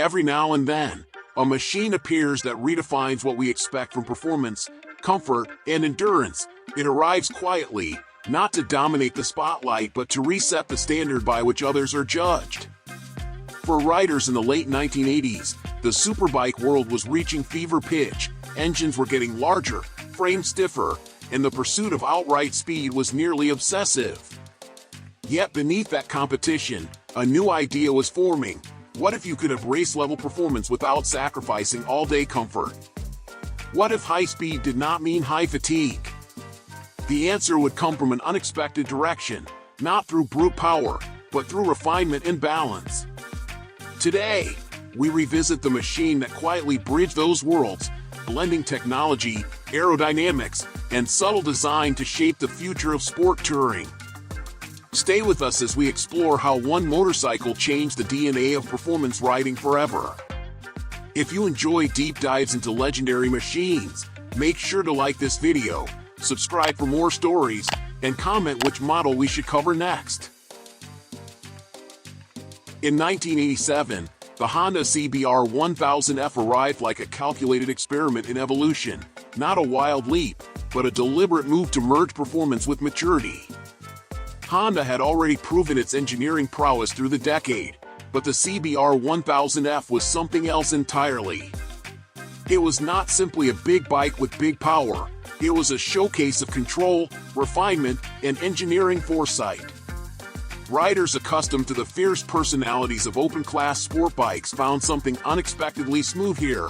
Every now and then, a machine appears that redefines what we expect from performance, comfort, and endurance. It arrives quietly, not to dominate the spotlight but to reset the standard by which others are judged. For riders in the late 1980s, the superbike world was reaching fever pitch. Engines were getting larger, frames stiffer, and the pursuit of outright speed was nearly obsessive. Yet beneath that competition, a new idea was forming. What if you could have race-level performance without sacrificing all-day comfort? What if high speed did not mean high fatigue? The answer would come from an unexpected direction, not through brute power, but through refinement and balance. Today, we revisit the machine that quietly bridged those worlds, blending technology, aerodynamics, and subtle design to shape the future of sport touring. Stay with us as we explore how one motorcycle changed the DNA of performance riding forever. If you enjoy deep dives into legendary machines, make sure to like this video, subscribe for more stories, and comment which model we should cover next. In 1987, the Honda CBR1000F arrived like a calculated experiment in evolution, not a wild leap, but a deliberate move to merge performance with maturity. Honda had already proven its engineering prowess through the decade, but the CBR1000F was something else entirely. It was not simply a big bike with big power, it was a showcase of control, refinement, and engineering foresight. Riders accustomed to the fierce personalities of open-class sport bikes found something unexpectedly smooth here.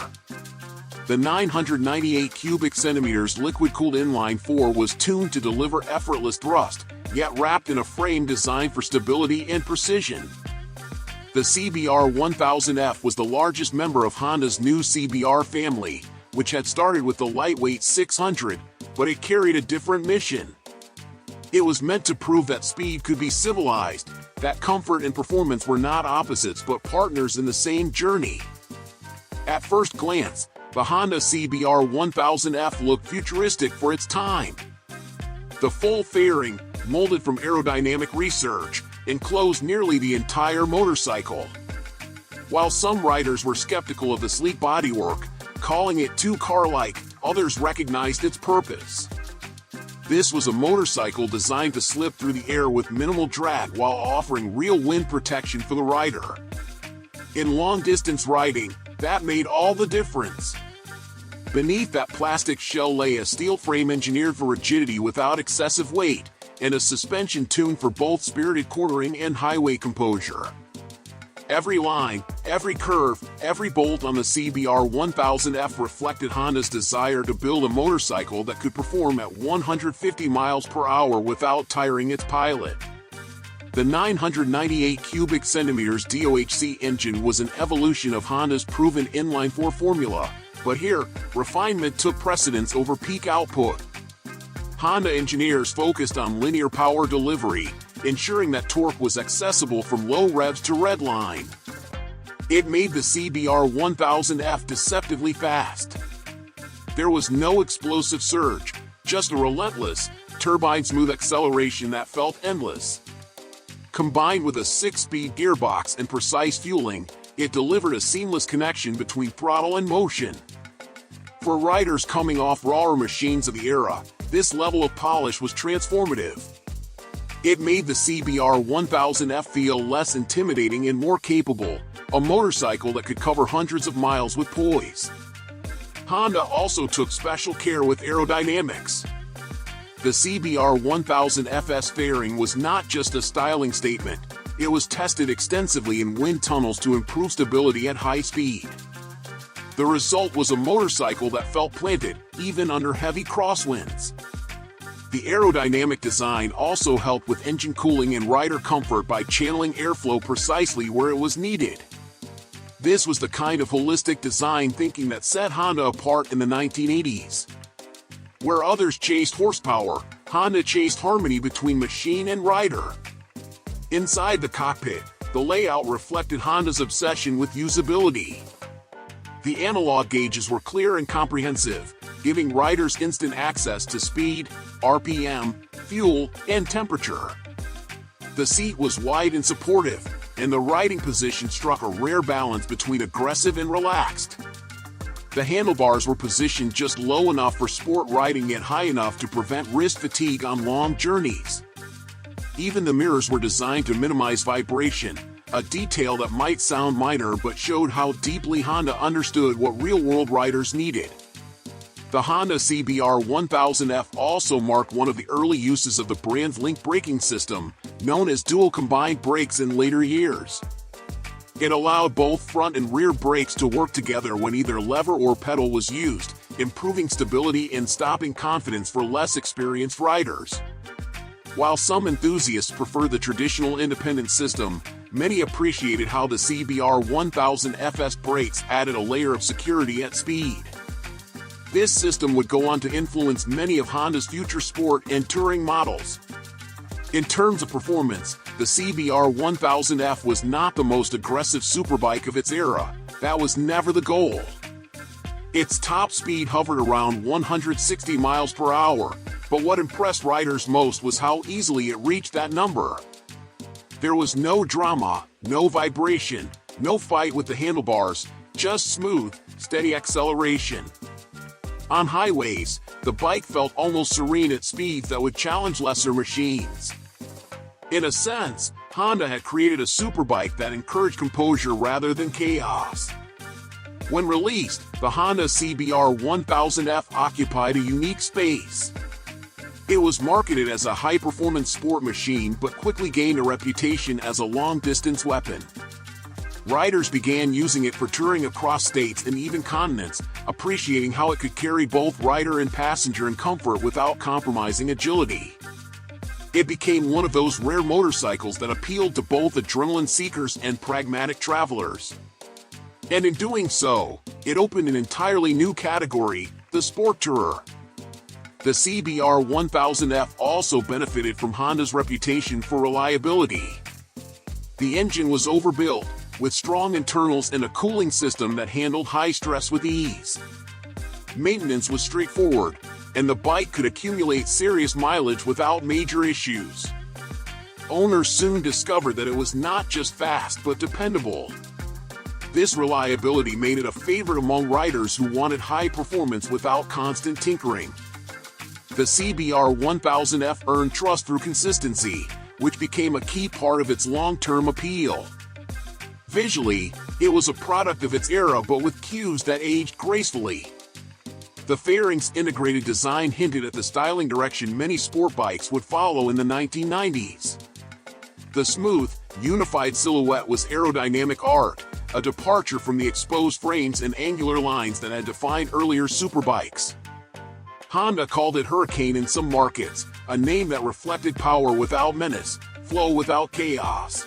The 998 cubic centimeters liquid-cooled inline-4 was tuned to deliver effortless thrust, yet wrapped in a frame designed for stability and precision. The CBR1000F was the largest member of Honda's new CBR family, which had started with the lightweight 600, but it carried a different mission. It was meant to prove that speed could be civilized, that comfort and performance were not opposites but partners in the same journey. At first glance, the Honda CBR1000F looked futuristic for its time. The full fairing, molded from aerodynamic research, enclosed nearly the entire motorcycle. While some riders were skeptical of the sleek bodywork, calling it too car-like, others recognized its purpose. This was a motorcycle designed to slip through the air with minimal drag while offering real wind protection for the rider. In long-distance riding, that made all the difference. Beneath that plastic shell lay a steel frame engineered for rigidity without excessive weight, and a suspension tuned for both spirited cornering and highway composure. Every line, every curve, every bolt on the CBR1000F reflected Honda's desire to build a motorcycle that could perform at 150 miles per hour without tiring its pilot. The 998 cubic centimeters DOHC engine was an evolution of Honda's proven inline-4 formula, but here, refinement took precedence over peak output. Honda engineers focused on linear power delivery, ensuring that torque was accessible from low revs to redline. It made the CBR1000F deceptively fast. There was no explosive surge, just a relentless, turbine-smooth acceleration that felt endless. Combined with a 6-speed gearbox and precise fueling, it delivered a seamless connection between throttle and motion. For riders coming off rawer machines of the era, this level of polish was transformative. It made the CBR1000F feel less intimidating and more capable, a motorcycle that could cover hundreds of miles with poise. Honda also took special care with aerodynamics. The CBR1000F's fairing was not just a styling statement, it was tested extensively in wind tunnels to improve stability at high speed. The result was a motorcycle that felt planted, even under heavy crosswinds. The aerodynamic design also helped with engine cooling and rider comfort by channeling airflow precisely where it was needed. This was the kind of holistic design thinking that set Honda apart in the 1980s. Where others chased horsepower, Honda chased harmony between machine and rider. Inside the cockpit, the layout reflected Honda's obsession with usability. The analog gauges were clear and comprehensive, giving riders instant access to speed, RPM, fuel, and temperature. The seat was wide and supportive, and the riding position struck a rare balance between aggressive and relaxed. The handlebars were positioned just low enough for sport riding yet high enough to prevent wrist fatigue on long journeys. Even the mirrors were designed to minimize vibration, a detail that might sound minor but showed how deeply Honda understood what real-world riders needed. The Honda CBR1000F also marked one of the early uses of the brand's link braking system, known as dual combined brakes in later years. It allowed both front and rear brakes to work together when either lever or pedal was used, improving stability and stopping confidence for less experienced riders. While some enthusiasts prefer the traditional independent system, many appreciated how the CBR1000F's brakes added a layer of security at speed. This system would go on to influence many of Honda's future sport and touring models. In terms of performance, the CBR1000F was not the most aggressive superbike of its era. That was never the goal. Its top speed hovered around 160 miles per hour, but what impressed riders most was how easily it reached that number. There was no drama, no vibration, no fight with the handlebars, just smooth, steady acceleration. On highways, the bike felt almost serene at speeds that would challenge lesser machines. In a sense, Honda had created a superbike that encouraged composure rather than chaos. When released, the Honda CBR1000F occupied a unique space. It was marketed as a high-performance sport machine but quickly gained a reputation as a long-distance weapon. Riders began using it for touring across states and even continents, appreciating how it could carry both rider and passenger in comfort without compromising agility. It became one of those rare motorcycles that appealed to both adrenaline seekers and pragmatic travelers. And in doing so, it opened an entirely new category, the sport tourer. The CBR1000F also benefited from Honda's reputation for reliability. The engine was overbuilt, with strong internals and a cooling system that handled high stress with ease. Maintenance was straightforward, and the bike could accumulate serious mileage without major issues. Owners soon discovered that it was not just fast but dependable. This reliability made it a favorite among riders who wanted high performance without constant tinkering. The CBR1000F earned trust through consistency, which became a key part of its long-term appeal. Visually, it was a product of its era but with cues that aged gracefully. The fairing's integrated design hinted at the styling direction many sport bikes would follow in the 1990s. The smooth, unified silhouette was aerodynamic art, a departure from the exposed frames and angular lines that had defined earlier superbikes. Honda called it Hurricane in some markets, a name that reflected power without menace, flow without chaos.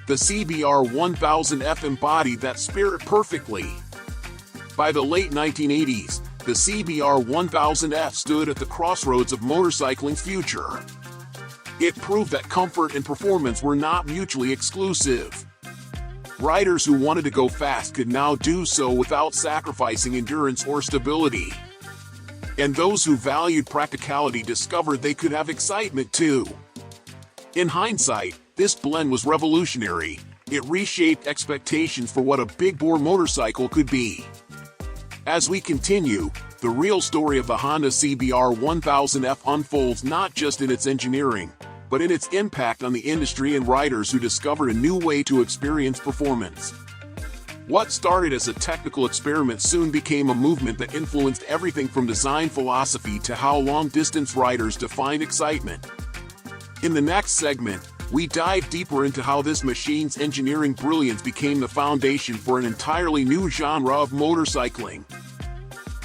The CBR1000F embodied that spirit perfectly. By the late 1980s, the CBR1000F stood at the crossroads of motorcycling's future. It proved that comfort and performance were not mutually exclusive. Riders who wanted to go fast could now do so without sacrificing endurance or stability. And those who valued practicality discovered they could have excitement too. In hindsight, this blend was revolutionary. It reshaped expectations for what a big-bore motorcycle could be. As we continue, the real story of the Honda CBR1000F unfolds not just in its engineering, but in its impact on the industry and riders who discovered a new way to experience performance. What started as a technical experiment soon became a movement that influenced everything from design philosophy to how long-distance riders defined excitement. In the next segment, we dive deeper into how this machine's engineering brilliance became the foundation for an entirely new genre of motorcycling.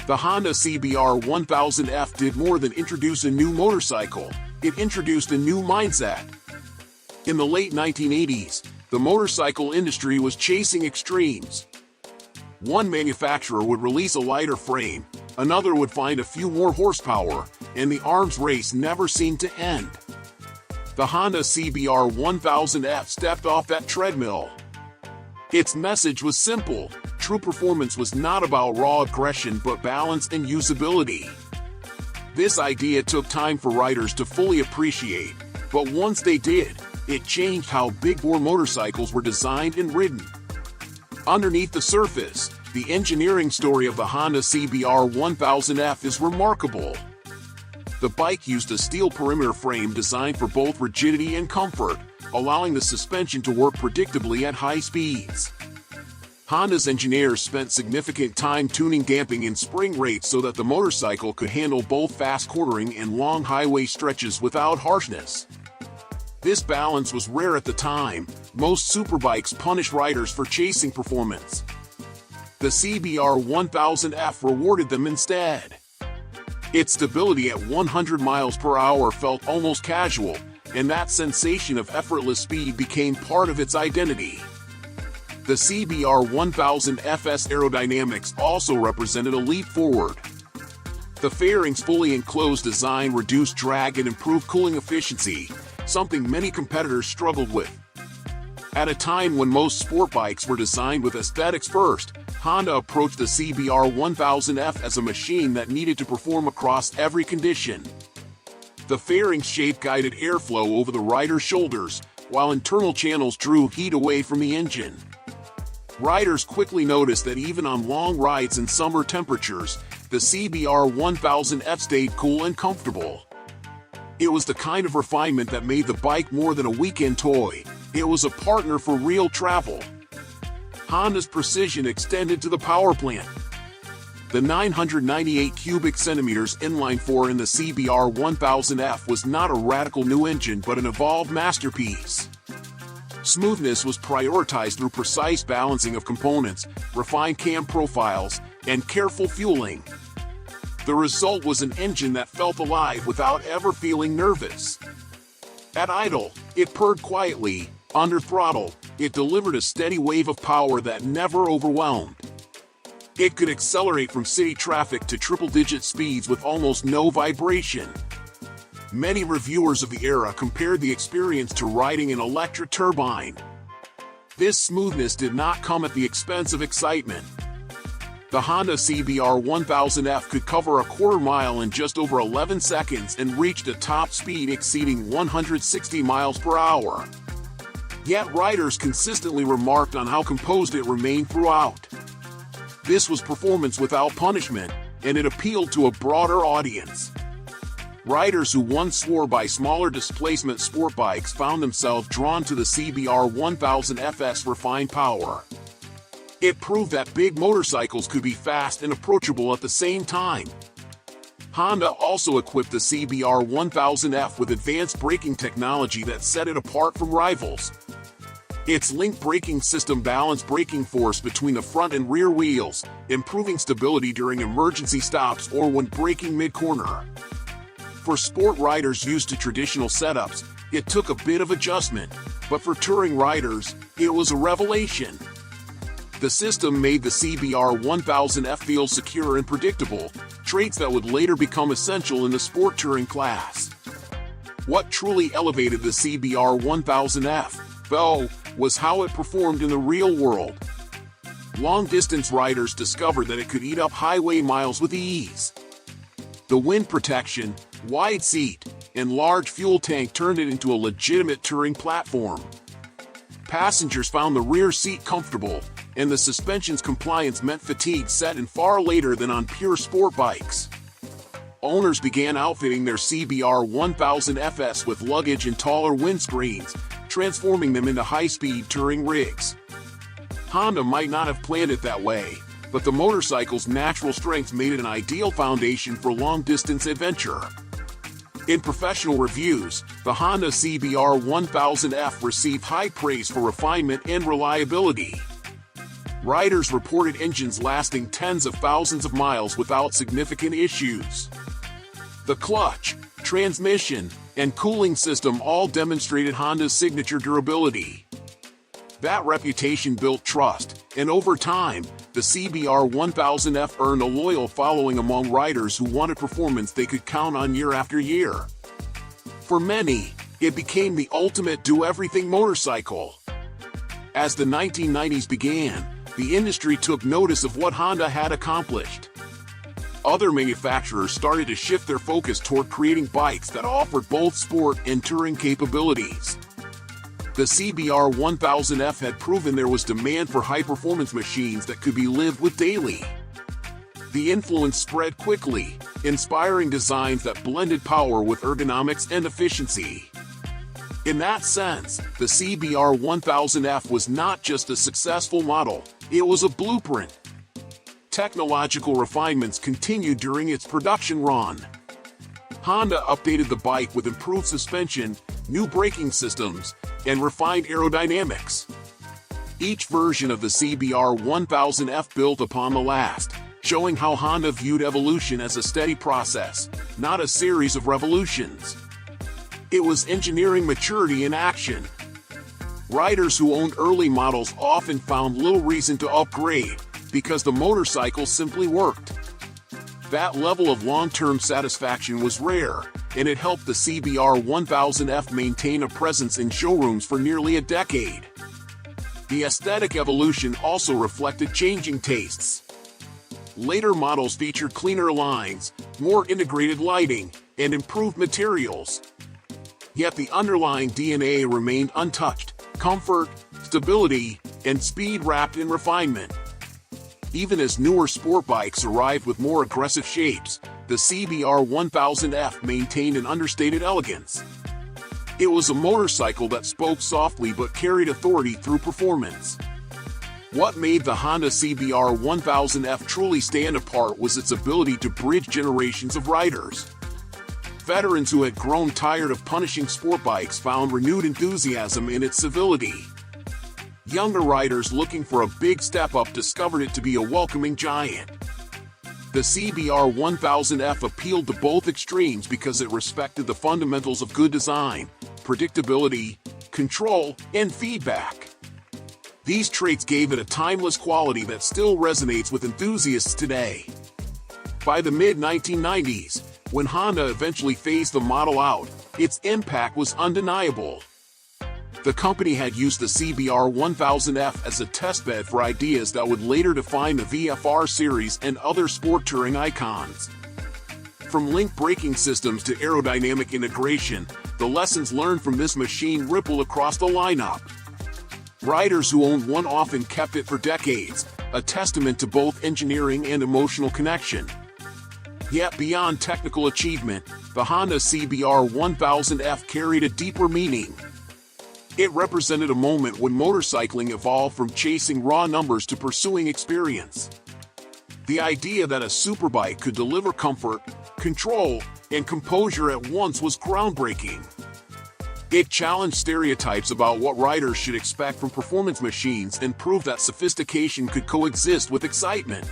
The Honda CBR1000F did more than introduce a new motorcycle, it introduced a new mindset. In the late 1980s, the motorcycle industry was chasing extremes. One manufacturer would release a lighter frame, another would find a few more horsepower, and the arms race never seemed to end. The Honda CBR1000F stepped off that treadmill. Its message was simple: true performance was not about raw aggression but balance and usability. This idea took time for riders to fully appreciate, but once they did, it changed how big-bore motorcycles were designed and ridden. Underneath the surface, the engineering story of the Honda CBR1000F is remarkable. The bike used a steel perimeter frame designed for both rigidity and comfort, allowing the suspension to work predictably at high speeds. Honda's engineers spent significant time tuning damping and spring rates so that the motorcycle could handle both fast cornering and long highway stretches without harshness. This balance was rare at the time. Most superbikes punish riders for chasing performance. The CBR1000F rewarded them instead. Its stability at 100 miles per hour felt almost casual, and that sensation of effortless speed became part of its identity. The CBR1000F's aerodynamics also represented a leap forward. The fairing's fully enclosed design reduced drag and improved cooling efficiency, something many competitors struggled with. At a time when most sport bikes were designed with aesthetics first, Honda approached the CBR1000F as a machine that needed to perform across every condition. The fairing shape guided airflow over the rider's shoulders, while internal channels drew heat away from the engine. Riders quickly noticed that even on long rides in summer temperatures, the CBR1000F stayed cool and comfortable. It was the kind of refinement that made the bike more than a weekend toy. It was a partner for real travel. Honda's precision extended to the power plant. The 998 cubic centimeters inline-4 in the CBR1000F was not a radical new engine but an evolved masterpiece. Smoothness was prioritized through precise balancing of components, refined cam profiles, and careful fueling. The result was an engine that felt alive without ever feeling nervous. At idle, it purred quietly. Under throttle, it delivered a steady wave of power that never overwhelmed. It could accelerate from city traffic to triple-digit speeds with almost no vibration. Many reviewers of the era compared the experience to riding an electric turbine. This smoothness did not come at the expense of excitement. The Honda CBR1000F could cover a quarter mile in just over 11 seconds and reached a top speed exceeding 160 miles per hour. Yet riders consistently remarked on how composed it remained throughout. This was performance without punishment, and it appealed to a broader audience. Riders who once swore by smaller displacement sport bikes found themselves drawn to the CBR1000F's refined power. It proved that big motorcycles could be fast and approachable at the same time. Honda also equipped the CBR1000F with advanced braking technology that set it apart from rivals. Its link braking system balanced braking force between the front and rear wheels, improving stability during emergency stops or when braking mid-corner. For sport riders used to traditional setups, it took a bit of adjustment, but for touring riders, it was a revelation. The system made the CBR1000F feel secure and predictable, traits that would later become essential in the sport touring class. What truly elevated the CBR1000F, though, was how it performed in the real world. Long-distance riders discovered that it could eat up highway miles with ease. The wind protection, wide seat, and large fuel tank turned it into a legitimate touring platform. Passengers found the rear seat comfortable, and the suspension's compliance meant fatigue set in far later than on pure sport bikes. Owners began outfitting their CBR1000Fs with luggage and taller windscreens, transforming them into high-speed touring rigs. Honda might not have planned it that way, but the motorcycle's natural strength made it an ideal foundation for long-distance adventure. In professional reviews, the Honda CBR1000F received high praise for refinement and reliability. Riders reported engines lasting tens of thousands of miles without significant issues. The clutch, transmission, and cooling system all demonstrated Honda's signature durability. That reputation built trust, and over time, the CBR1000F earned a loyal following among riders who wanted performance they could count on year after year. For many, it became the ultimate do-everything motorcycle. As the 1990s began, the industry took notice of what Honda had accomplished. Other manufacturers started to shift their focus toward creating bikes that offered both sport and touring capabilities. The CBR1000F had proven there was demand for high-performance machines that could be lived with daily. The influence spread quickly, inspiring designs that blended power with ergonomics and efficiency. In that sense, the CBR1000F was not just a successful model, it was a blueprint. Technological refinements continued during its production run. Honda updated the bike with improved suspension, new braking systems, and refined aerodynamics. Each version of the CBR1000F built upon the last, showing how Honda viewed evolution as a steady process, not a series of revolutions. It was engineering maturity in action. Riders who owned early models often found little reason to upgrade, because the motorcycle simply worked. That level of long-term satisfaction was rare, and it helped the CBR1000F maintain a presence in showrooms for nearly a decade. The aesthetic evolution also reflected changing tastes. Later models featured cleaner lines, more integrated lighting, and improved materials. Yet the underlying DNA remained untouched: comfort, stability, and speed wrapped in refinement. Even as newer sport bikes arrived with more aggressive shapes, the CBR1000F maintained an understated elegance. It was a motorcycle that spoke softly but carried authority through performance. What made the Honda CBR1000F truly stand apart was its ability to bridge generations of riders. Veterans who had grown tired of punishing sport bikes found renewed enthusiasm in its civility. Younger riders looking for a big step up discovered it to be a welcoming giant. The CBR1000F appealed to both extremes because it respected the fundamentals of good design: predictability, control, and feedback. These traits gave it a timeless quality that still resonates with enthusiasts today. By the mid-1990s, when Honda eventually phased the model out, its impact was undeniable. The company had used the CBR1000F as a testbed for ideas that would later define the VFR series and other sport touring icons. From link braking systems to aerodynamic integration, the lessons learned from this machine rippled across the lineup. Riders who owned one often kept it for decades, a testament to both engineering and emotional connection. Yet beyond technical achievement, the Honda CBR1000F carried a deeper meaning. It represented a moment when motorcycling evolved from chasing raw numbers to pursuing experience. The idea that a superbike could deliver comfort, control, and composure at once was groundbreaking. It challenged stereotypes about what riders should expect from performance machines and proved that sophistication could coexist with excitement.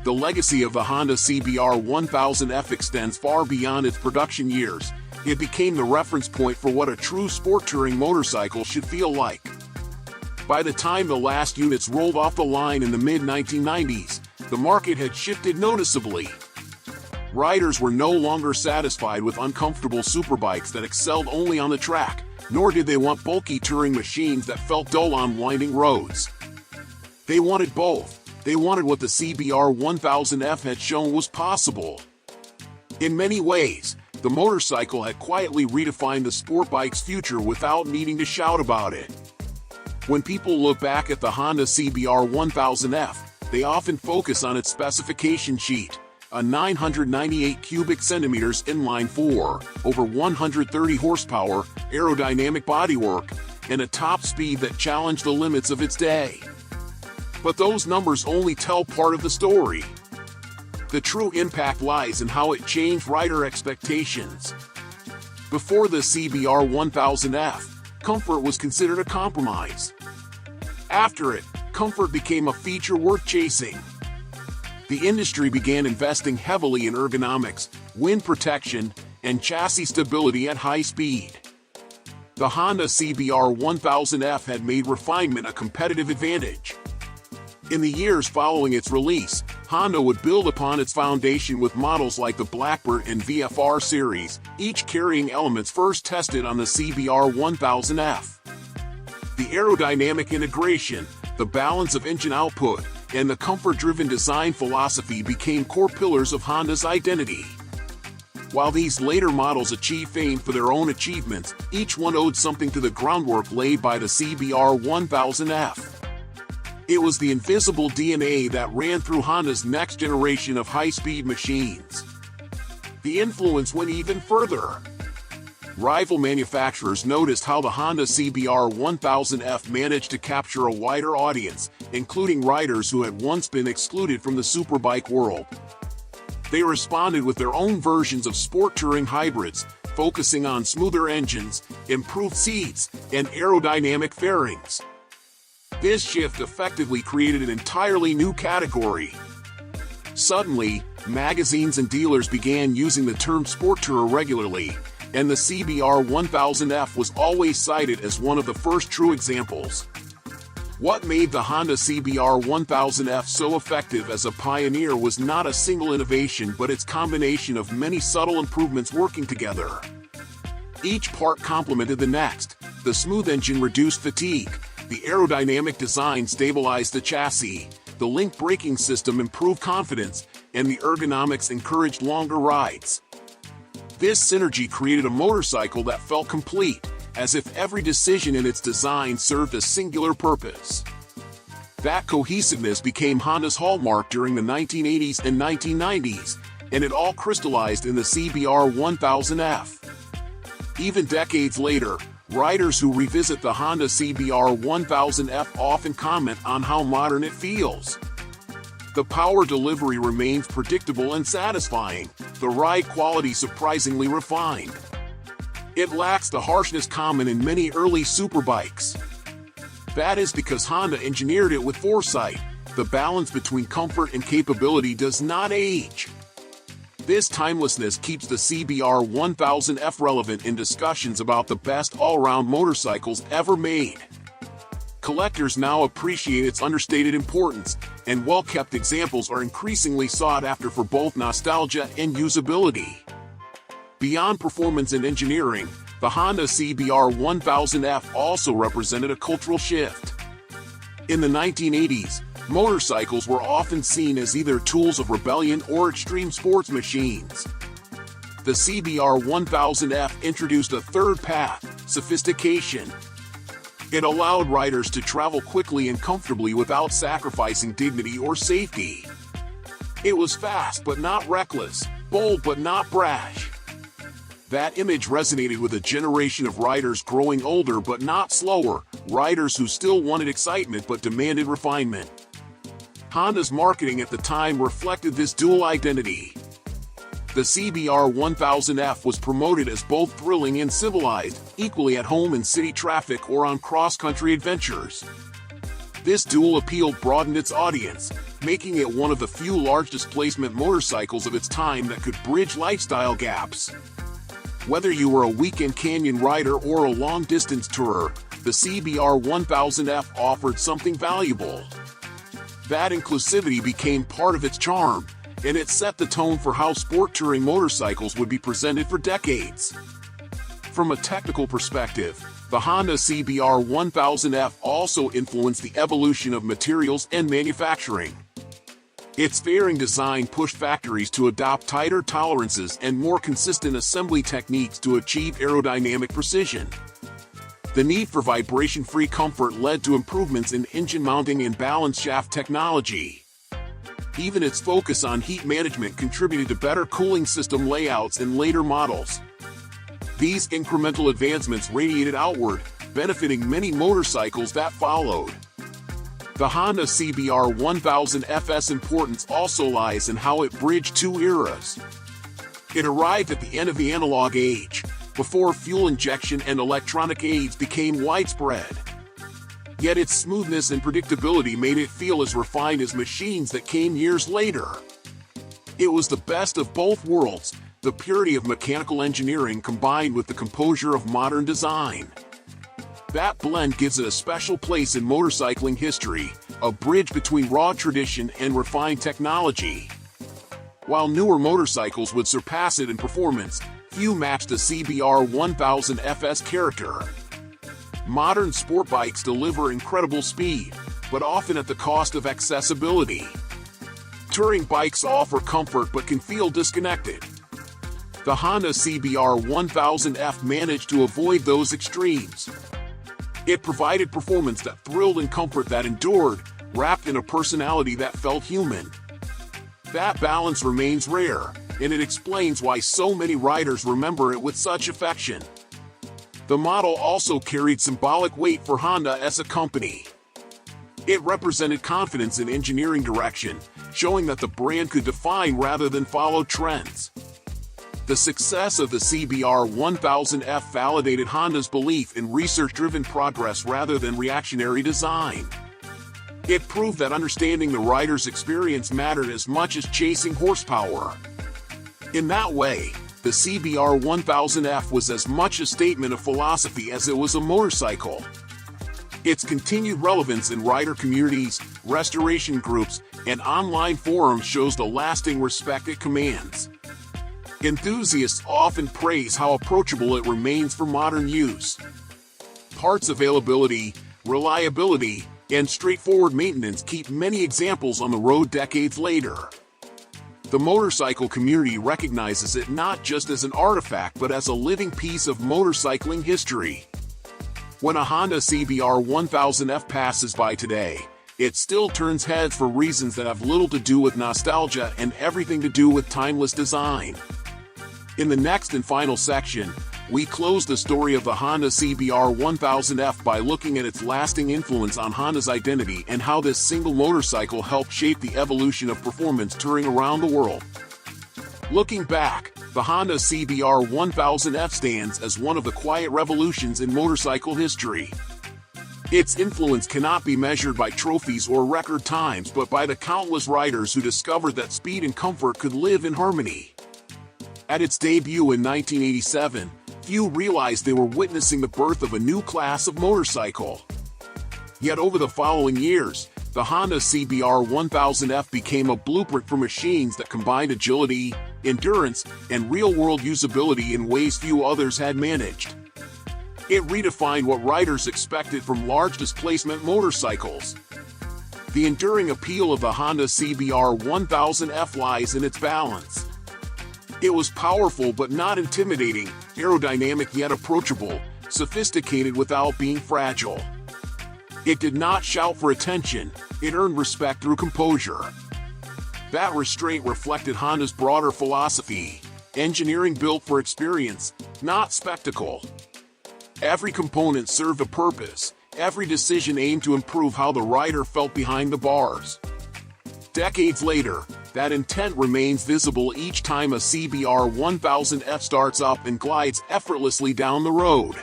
The legacy of the Honda CBR1000F extends far beyond its production years. It became the reference point for what a true sport touring motorcycle should feel like. By the time the last units rolled off the line in the mid-1990s, the market had shifted noticeably. Riders were no longer satisfied with uncomfortable superbikes that excelled only on the track, nor did they want bulky touring machines that felt dull on winding roads. They wanted both. They wanted what the CBR1000F had shown was possible. In many ways, the motorcycle had quietly redefined the sport bike's future without needing to shout about it. When people look back at the Honda CBR1000F, they often focus on its specification sheet: a 998 cubic centimeters inline-4, over 130 horsepower, aerodynamic bodywork, and a top speed that challenged the limits of its day. But those numbers only tell part of the story. The true impact lies in how it changed rider expectations. Before the CBR1000F, comfort was considered a compromise. After it, comfort became a feature worth chasing. The industry began investing heavily in ergonomics, wind protection, and chassis stability at high speed. The Honda CBR1000F had made refinement a competitive advantage. In the years following its release, Honda would build upon its foundation with models like the Blackbird and VFR series, each carrying elements first tested on the CBR1000F. The aerodynamic integration, the balance of engine output, and the comfort-driven design philosophy became core pillars of Honda's identity. While these later models achieved fame for their own achievements, each one owed something to the groundwork laid by the CBR1000F. It was the invisible DNA that ran through Honda's next generation of high-speed machines. The influence went even further. Rival manufacturers noticed how the Honda CBR1000F managed to capture a wider audience, including riders who had once been excluded from the superbike world. They responded with their own versions of sport touring hybrids, focusing on smoother engines, improved seats, and aerodynamic fairings. This shift effectively created an entirely new category. Suddenly, magazines and dealers began using the term sport tourer regularly, and the CBR1000F was always cited as one of the first true examples. What made the Honda CBR1000F so effective as a pioneer was not a single innovation but its combination of many subtle improvements working together. Each part complemented the next. The smooth engine reduced fatigue, the aerodynamic design stabilized the chassis, the link braking system improved confidence, and the ergonomics encouraged longer rides. This synergy created a motorcycle that felt complete, as if every decision in its design served a singular purpose. That cohesiveness became Honda's hallmark during the 1980s and 1990s, and it all crystallized in the CBR1000F. Even decades later, riders who revisit the Honda CBR1000F often comment on how modern it feels. The power delivery remains predictable and satisfying, the ride quality surprisingly refined. It lacks the harshness common in many early superbikes. That is because Honda engineered it with foresight. The balance between comfort and capability does not age. This timelessness keeps the CBR1000F relevant in discussions about the best all-round motorcycles ever made. Collectors now appreciate its understated importance, and well-kept examples are increasingly sought after for both nostalgia and usability. Beyond performance and engineering, the Honda CBR1000F also represented a cultural shift. In the 1980s, motorcycles were often seen as either tools of rebellion or extreme sports machines. The CBR1000F introduced a third path: sophistication. It allowed riders to travel quickly and comfortably without sacrificing dignity or safety. It was fast but not reckless, bold but not brash. That image resonated with a generation of riders growing older but not slower, riders who still wanted excitement but demanded refinement. Honda's marketing at the time reflected this dual identity. The CBR1000F was promoted as both thrilling and civilized, equally at home in city traffic or on cross-country adventures. This dual appeal broadened its audience, making it one of the few large displacement motorcycles of its time that could bridge lifestyle gaps. Whether you were a weekend canyon rider or a long-distance tourer, the CBR1000F offered something valuable. That inclusivity became part of its charm, and it set the tone for how sport touring motorcycles would be presented for decades. From a technical perspective, the Honda CBR1000F also influenced the evolution of materials and manufacturing. Its fairing design pushed factories to adopt tighter tolerances and more consistent assembly techniques to achieve aerodynamic precision. The need for vibration-free comfort led to improvements in engine mounting and balance shaft technology. Even its focus on heat management contributed to better cooling system layouts in later models. These incremental advancements radiated outward, benefiting many motorcycles that followed. The Honda CBR1000F's importance also lies in how it bridged two eras. It arrived at the end of the analog age, before fuel injection and electronic aids became widespread. Yet its smoothness and predictability made it feel as refined as machines that came years later. It was the best of both worlds, the purity of mechanical engineering combined with the composure of modern design. That blend gives it a special place in motorcycling history, a bridge between raw tradition and refined technology. While newer motorcycles would surpass it in performance, few match the CBR1000F's character. Modern sport bikes deliver incredible speed, but often at the cost of accessibility. Touring bikes offer comfort but can feel disconnected. the Honda CBR1000F managed to avoid those extremes. It provided performance that thrilled and comfort that endured, wrapped in a personality that felt human. That balance remains rare, and it explains why so many riders remember it with such affection. The model also carried symbolic weight for Honda as a company. It represented confidence in engineering direction, showing that the brand could define rather than follow trends. The success of the CBR1000F validated Honda's belief in research-driven progress rather than reactionary design. It proved that understanding the rider's experience mattered as much as chasing horsepower. In that way, the CBR1000F was as much a statement of philosophy as it was a motorcycle. Its continued relevance in rider communities, restoration groups, and online forums shows the lasting respect it commands. Enthusiasts often praise how approachable it remains for modern use. Parts availability, reliability, and straightforward maintenance keep many examples on the road decades later. The motorcycle community recognizes it not just as an artifact but as a living piece of motorcycling history. When a Honda CBR1000F passes by today, it still turns heads for reasons that have little to do with nostalgia and everything to do with timeless design. In the next and final section, we close the story of the Honda CBR1000F by looking at its lasting influence on Honda's identity and how this single motorcycle helped shape the evolution of performance touring around the world. Looking back, the Honda CBR1000F stands as one of the quiet revolutions in motorcycle history. Its influence cannot be measured by trophies or record times but by the countless riders who discovered that speed and comfort could live in harmony. At its debut in 1987, few realized they were witnessing the birth of a new class of motorcycle. Yet over the following years, the Honda CBR1000F became a blueprint for machines that combined agility, endurance, and real-world usability in ways few others had managed. It redefined what riders expected from large displacement motorcycles. The enduring appeal of the Honda CBR1000F lies in its balance. It was powerful but not intimidating, aerodynamic yet approachable, sophisticated without being fragile. It did not shout for attention, it earned respect through composure. That restraint reflected Honda's broader philosophy: engineering built for experience, not spectacle. Every component served a purpose, every decision aimed to improve how the rider felt behind the bars. Decades later, that intent remains visible each time a CBR1000F starts up and glides effortlessly down the road.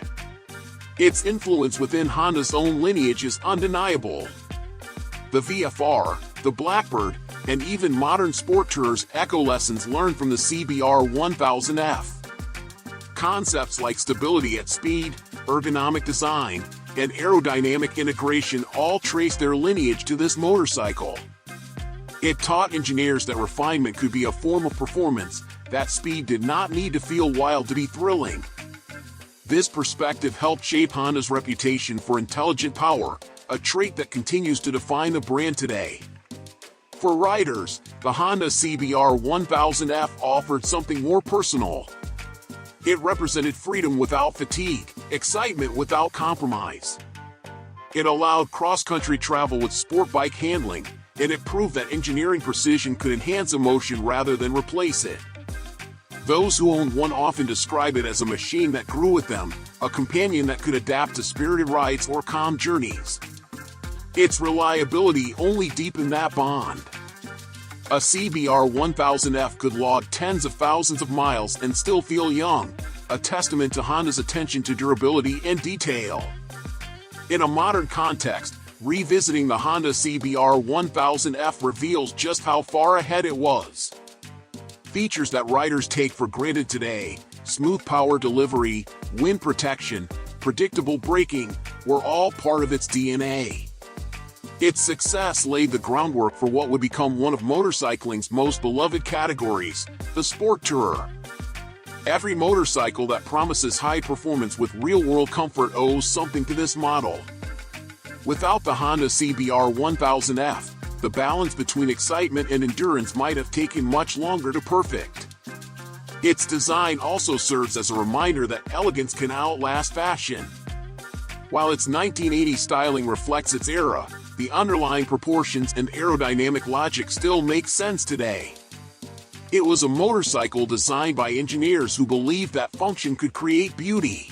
Its influence within Honda's own lineage is undeniable. The VFR, the Blackbird, and even modern sport tours echo lessons learned from the CBR1000F. Concepts like stability at speed, ergonomic design, and aerodynamic integration all trace their lineage to this motorcycle. It taught engineers that refinement could be a form of performance, that speed did not need to feel wild to be thrilling. This perspective helped shape Honda's reputation for intelligent power, a trait that continues to define the brand today. For riders, the Honda CBR1000F offered something more personal. It represented freedom without fatigue, excitement without compromise. It allowed cross-country travel with sport bike handling, and it proved that engineering precision could enhance emotion rather than replace it. Those who owned one often describe it as a machine that grew with them, a companion that could adapt to spirited rides or calm journeys. Its reliability only deepened that bond. A CBR1000F could log tens of thousands of miles and still feel young, a testament to Honda's attention to durability and detail. In a modern context, revisiting the Honda CBR1000F reveals just how far ahead it was. Features that riders take for granted today, smooth power delivery, wind protection, predictable braking, were all part of its DNA. Its success laid the groundwork for what would become one of motorcycling's most beloved categories, the sport tourer. Every motorcycle that promises high performance with real-world comfort owes something to this model. Without the Honda CBR1000F, the balance between excitement and endurance might have taken much longer to perfect. Its design also serves as a reminder that elegance can outlast fashion. While its 1980 styling reflects its era, the underlying proportions and aerodynamic logic still make sense today. It was a motorcycle designed by engineers who believed that function could create beauty.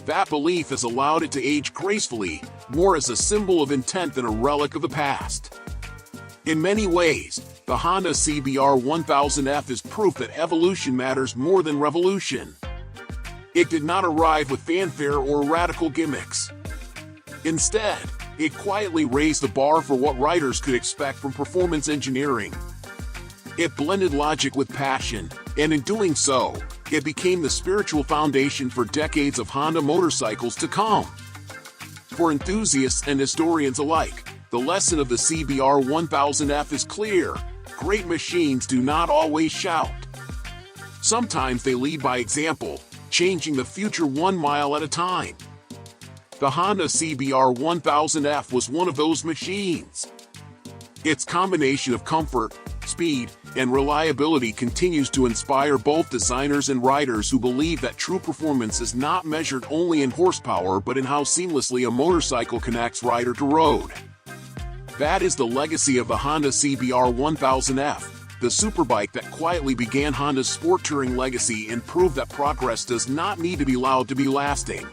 That belief has allowed it to age gracefully, more as a symbol of intent than a relic of the past. In many ways, the Honda CBR1000F is proof that evolution matters more than revolution. It did not arrive with fanfare or radical gimmicks. Instead, it quietly raised the bar for what riders could expect from performance engineering. It blended logic with passion, and in doing so, it became the spiritual foundation for decades of Honda motorcycles to come. For enthusiasts and historians alike, the lesson of the CBR1000F is clear: great machines do not always shout. Sometimes they lead by example, changing the future 1 mile at a time. The Honda CBR1000F was one of those machines. Its combination of comfort, speed, and reliability continues to inspire both designers and riders who believe that true performance is not measured only in horsepower but in how seamlessly a motorcycle connects rider to road. That is the legacy of the Honda CBR1000F, the superbike that quietly began Honda's sport touring legacy and proved that progress does not need to be loud to be lasting.